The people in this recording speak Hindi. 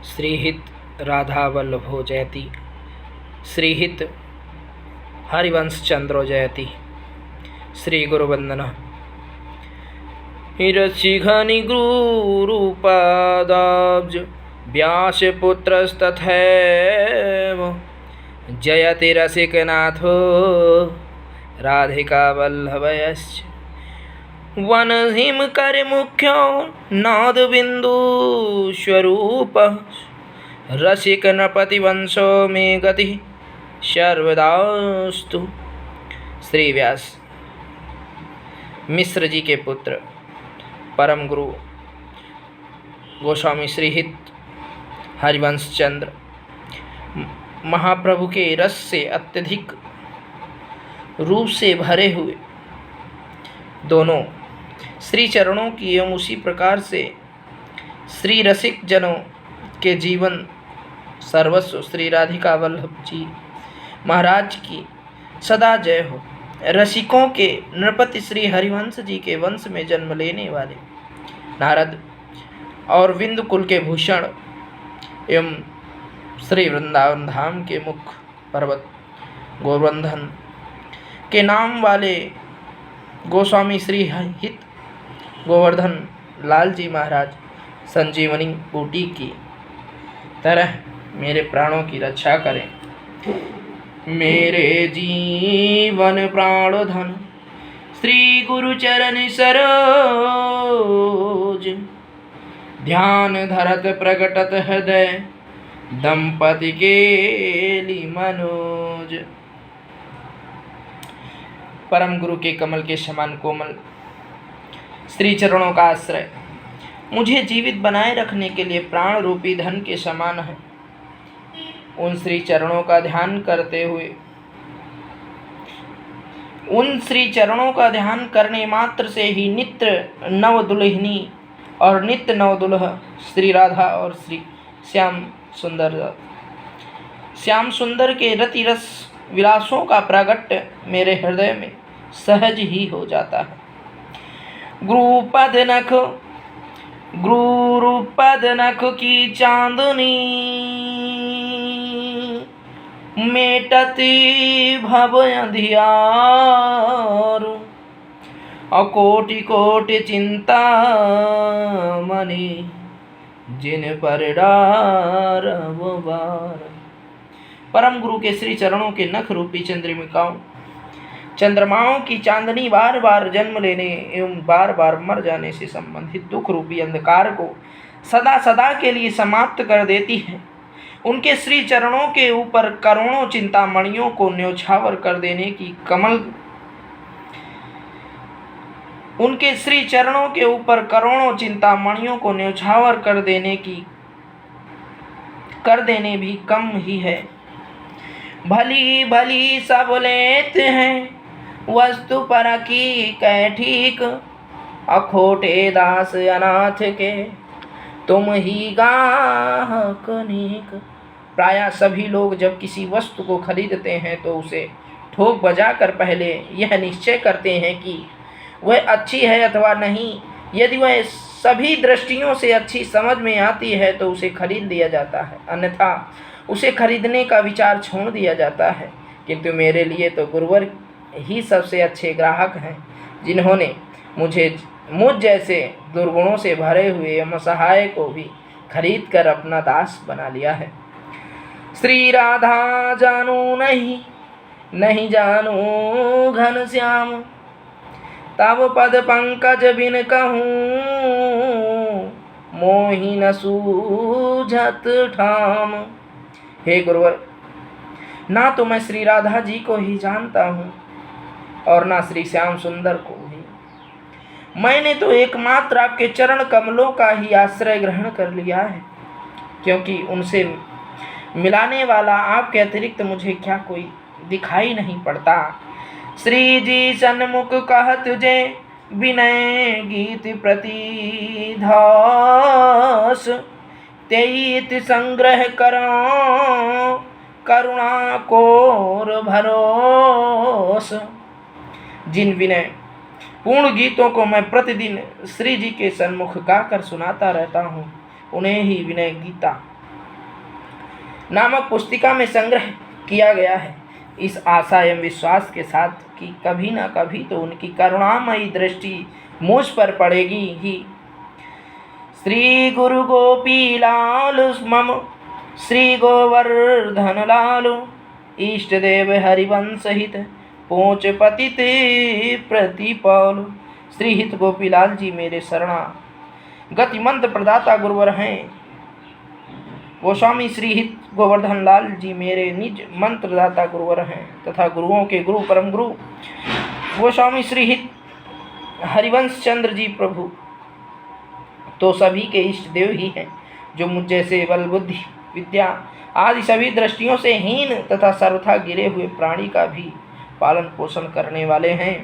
श्रीहित राधा वल्लभो जयति, श्रीहित हरिवंश चंद्रो जयति। श्री गुरुवंदना। रसिघनि गुरुपादाब्ज व्यासपुत्रस्तथैव जयति रसिकनाथो राधिका वल्लभयश्च। वनहिम कर मुख्यो नादबिंदु स्वरूप रसिक नृपति वंशो में गति सर्वदास्तु। श्री व्यास मिश्र जी के पुत्र परम गुरु गोस्वामी श्रीहित हरिवंश चंद्र महाप्रभु के रस से अत्यधिक रूप से भरे हुए दोनों श्री चरणों की एवं उसी प्रकार से श्री रसिक जनों के जीवन सर्वस्व श्री राधिका वल्लभ जी महाराज की सदा जय हो। रसिकों के नृपति श्री हरिवंश जी के वंश में जन्म लेने वाले नारद और विंध्य कुल के भूषण एवं श्री वृंदावन धाम के मुख्य पर्वत गोवर्धन के नाम वाले गोस्वामी श्री हित गोवर्धन लाल जी महाराज संजीवनी बूटी की तरह मेरे प्राणों की रक्षा करें। मेरे जीवन प्राण धन श्री गुरु चरण सरोज ध्यान धरत प्रकटत हृदय दंपति केली मनोज। परम गुरु के कमल के समान कोमल श्री चरणों का आश्रय मुझे जीवित बनाए रखने के लिए प्राण रूपी धन के समान है। उन श्री चरणों का ध्यान करते हुए उन श्री चरणों का ध्यान करने मात्र से ही नित्य नव दुल्हनी और नित्य नव दुल्हा श्री राधा और श्री श्याम सुंदर के रति रस विलासों का प्रागट्य मेरे हृदय में सहज ही हो जाता है। गुरुपद नख की चांदनी मेटती भव अंधियार अकोटि कोटि चिंता मनी जिन पर डारव बार। परम गुरु के श्री चरणों के नख रूपी चंद्रमाओं की चांदनी बार बार जन्म लेने एवं बार बार मर जाने से संबंधित दुख रूपी अंधकार को सदा सदा के लिए समाप्त कर देती है। उनके श्री चरणों के ऊपर करोड़ों चिंतामणियों को न्योछावर कर देने की उनके श्री चरणों के ऊपर करोड़ों चिंतामणियों को न्योछावर कर देने भी कम ही है। भली भली सब लेते हैं वस्तु पर की कै ठीक अखोटे दास अनाथ के तुम ही गाहक नीक। प्रायः सभी लोग जब किसी वस्तु को खरीदते हैं तो उसे ठोक बजाकर पहले यह निश्चय करते हैं कि वह अच्छी है अथवा नहीं। यदि वह सभी दृष्टियों से अच्छी समझ में आती है तो उसे खरीद लिया जाता है, अन्यथा उसे खरीदने का विचार छोड़ दिया जाता है। किंतु मेरे लिए तो गुरुवर ही सबसे अच्छे ग्राहक हैं, जिन्होंने मुझ जैसे दुर्गुणों से भरे हुए असहाय को भी खरीद कर अपना दास बना लिया है। श्री राधा जानू नहीं जानू घन श्याम तब पद पंकज बिन कहूँ मोहि न सूझत ठाम। हे गुरुवर, ना तो मैं श्री राधा जी को ही जानता हूँ और ना श्री श्याम सुंदर को ही। मैंने तो एकमात्र आपके चरण कमलों का ही आश्रय ग्रहण कर लिया है, क्योंकि उनसे मिलाने वाला आपके अतिरिक्त मुझे क्या कोई दिखाई नहीं पड़ता। श्री जी सन्मुख कह तुझे विनय गीत प्रतिधास तेईत संग्रह करो करुणा कोर भरोस। जिन विनय पूर्ण गीतों को मैं प्रतिदिन श्री जी के सन्मुख गाकर सुनाता रहता हूँ, उन्हें ही विनय गीता नामक पुस्तिका में संग्रह किया गया है, इस आशा एवं विश्वास के साथ कि कभी न कभी तो उनकी करुणामयी दृष्टि मुझ पर पड़ेगी ही। श्री गुरु गोपी लाल मम श्री गोवर्धन लाल इष्ट देव हरिवंश हित पोंच पतित प्रतिपाल। श्री हित गोपीलाल जी मेरे शरणा गति मंत्र प्रदाता गुरुवर हैं। गोस्वामी श्री हित गोवर्धन लाल जी मेरे निज मंत्रदाता गुरुवर हैं तथा गुरुओं के गुरु परम गुरु गोस्वामी श्री हित हरिवंश चंद्र जी प्रभु तो सभी के इष्ट देव ही हैं, जो मुझ जैसे बल बुद्धि विद्या आदि सभी दृष्टियों से हीन तथा सर्वथा गिरे हुए प्राणी का भी पालन पोषण करने वाले हैं।